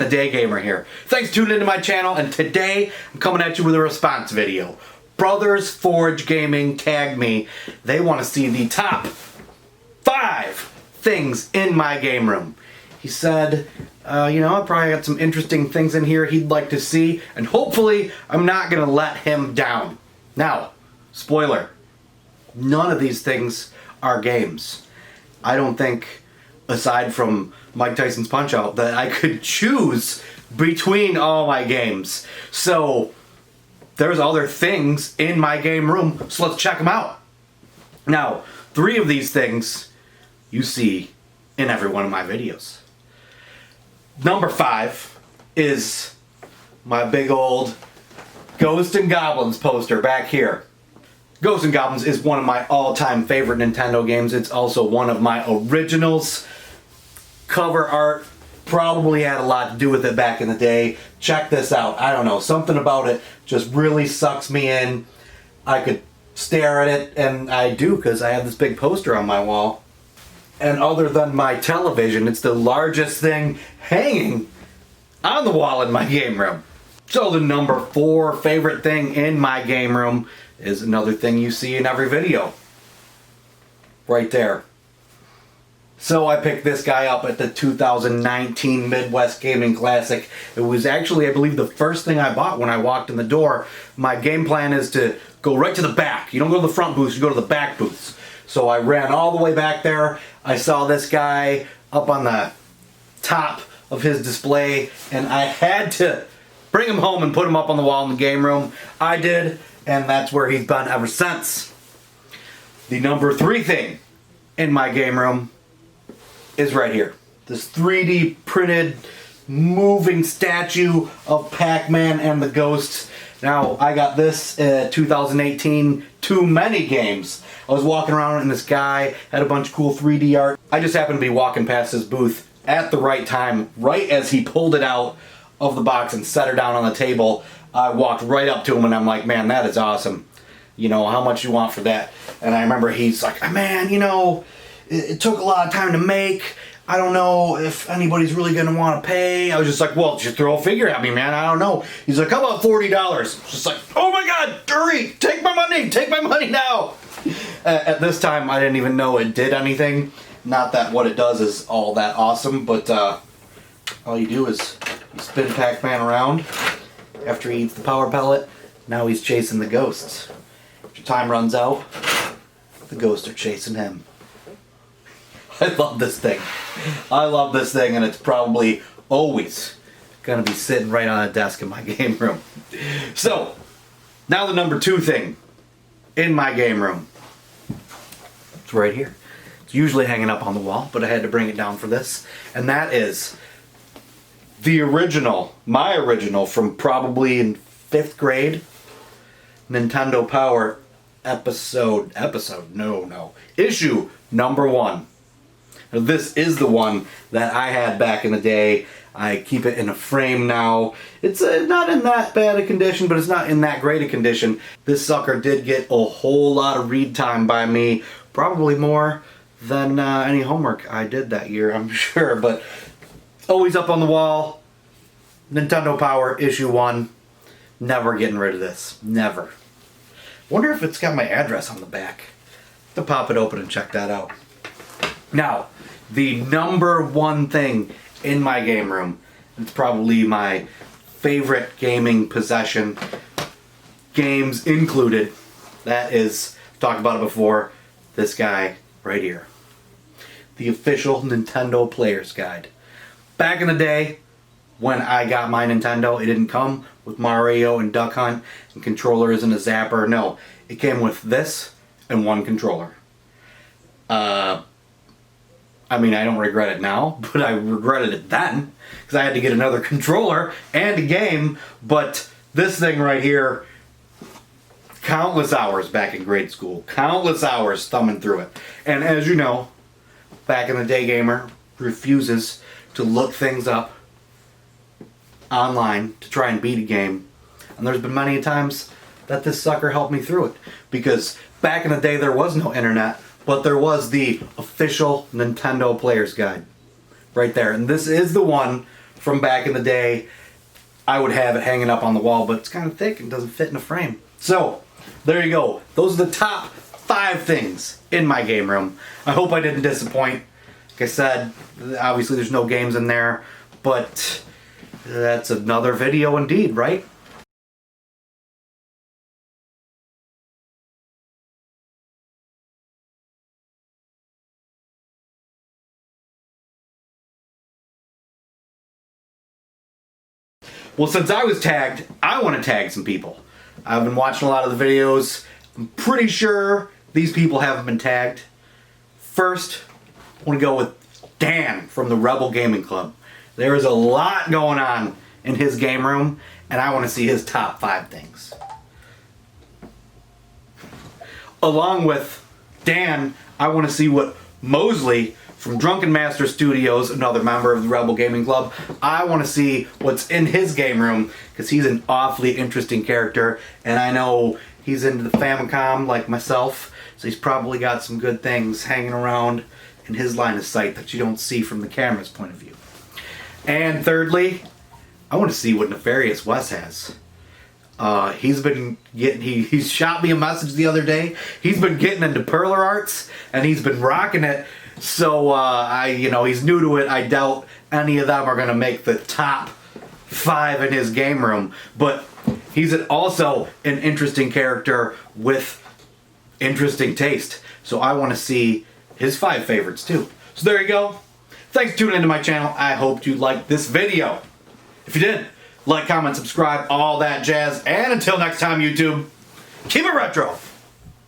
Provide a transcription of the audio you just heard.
the Day Gamer here. Thanks for tuning into my channel, and today I'm coming at you with a response video. Brothers Forge Gaming tagged me. They want to see the top 5 things in my game room. He said, I probably got some interesting things in here he'd like to see, and hopefully I'm not going to let him down. Now, spoiler, none of these things are games. I don't think, aside from Mike Tyson's Punch-Out, that I could choose between all my games. So, there's other things in my game room, so let's check them out. Now, 3 of these things you see in every one of my videos. Number 5 is my big old Ghosts and Goblins poster back here. Ghosts and Goblins is one of my all-time favorite Nintendo games. It's also one of my originals. Cover art probably had a lot to do with it back in the day. Check this out. I don't know, something about it just really sucks me in. I could stare at it, and I do because I have this big poster on my wall. And other than my television, it's the largest thing hanging on the wall in my game room. So the number 4 favorite thing in my game room is another thing you see in every video. Right there. So I picked this guy up at the 2019 Midwest Gaming Classic. It was actually, I believe, the first thing I bought when I walked in the door. My game plan is to go right to the back. You don't go to the front booths, you go to the back booths. So I ran all the way back there. I saw this guy up on the top of his display, and I had to bring him home and put him up on the wall in the game room. I did, and that's where he's been ever since. The number 3 thing in my game room is right here. This 3D printed moving statue of PacMan and the Ghosts. Now, I got this 2018 Too Many Games. I was walking around and this guy had a bunch of cool 3D art. I just happened to be walking past his booth at the right time, right as he pulled it out of the box and set her down on the table. I walked right up to him and I'm like, man, that is awesome. You know, how much you want for that? And I remember he's like, man, it took a lot of time to make. I don't know if anybody's really going to want to pay. I was just like, well, just throw a figure at me, man. I don't know. He's like, how about $40? Just like, oh my God, hurry, take my money now. At this time, I didn't even know it did anything. Not that what it does is all that awesome, but all you do is you spin PacMan around after he eats the power pellet. Now he's chasing the ghosts. After time runs out, the ghosts are chasing him. I love this thing. I love this thing, and it's probably always going to be sitting right on a desk in my game room. So, now the number 2 thing in my game room. It's right here. It's usually hanging up on the wall, but I had to bring it down for this. And that is the original, my original from probably in 5th grade, Nintendo Power issue number 1. Now, this is the one that I had back in the day. I keep it in a frame now. It's not in that bad a condition, but it's not in that great a condition. This sucker did get a whole lot of read time by me, probably more than any homework I did that year, I'm sure, but always up on the wall. Nintendo Power issue 1. Never getting rid of this. Never. Wonder if it's got my address on the back. To pop it open and check that out. Now, the number 1 thing in my game room, it's probably my favorite gaming possession, games included, that is, I've talked about it before, this guy right here. The official Nintendo Player's Guide. Back in the day, when I got my Nintendo, it didn't come with Mario and Duck Hunt and controllers and a zapper. No, it came with this and 1 controller. I don't regret it now, but I regretted it then because I had to get another controller and a game. But this thing right here, countless hours back in grade school, countless hours thumbing through it. And as you know, back in the day gamer refuses to look things up online to try and beat a game. And there's been many times that this sucker helped me through it. Because back in the day there was no internet, but there was the official Nintendo Player's Guide. Right there. And this is the one from back in the day, I would have it hanging up on the wall, but it's kind of thick and doesn't fit in a frame. So, there you go. Those are the top 5 things in my game room. I hope I didn't disappoint. Like I said, obviously there's no games in there, but that's another video indeed, right? Well, since I was tagged, I want to tag some people. I've been watching a lot of the videos. I'm pretty sure these people haven't been tagged. First, I want to go with Dan from the Rebel Gaming Club. There is a lot going on in his game room, and I want to see his top 5 things. Along with Dan, I want to see what Mosley from Drunken Master Studios, another member of the Rebel Gaming Club, I want to see what's in his game room, because he's an awfully interesting character, and I know he's into the Famicom like myself, so he's probably got some good things hanging around in his line of sight that you don't see from the camera's point of view. And thirdly, I want to see what Nefarious Wes has. He's been getting, he shot me a message the other day. He's been getting into perler arts, and he's been rocking it. So, he's new to it. I doubt any of them are going to make the top 5 in his game room. But he's also an interesting character with interesting taste. So I want to see his 5 favorites too. So there you go. Thanks for tuning into my channel. I hope you liked this video. If you did, like, comment, subscribe, all that jazz. And until next time, YouTube, keep it retro.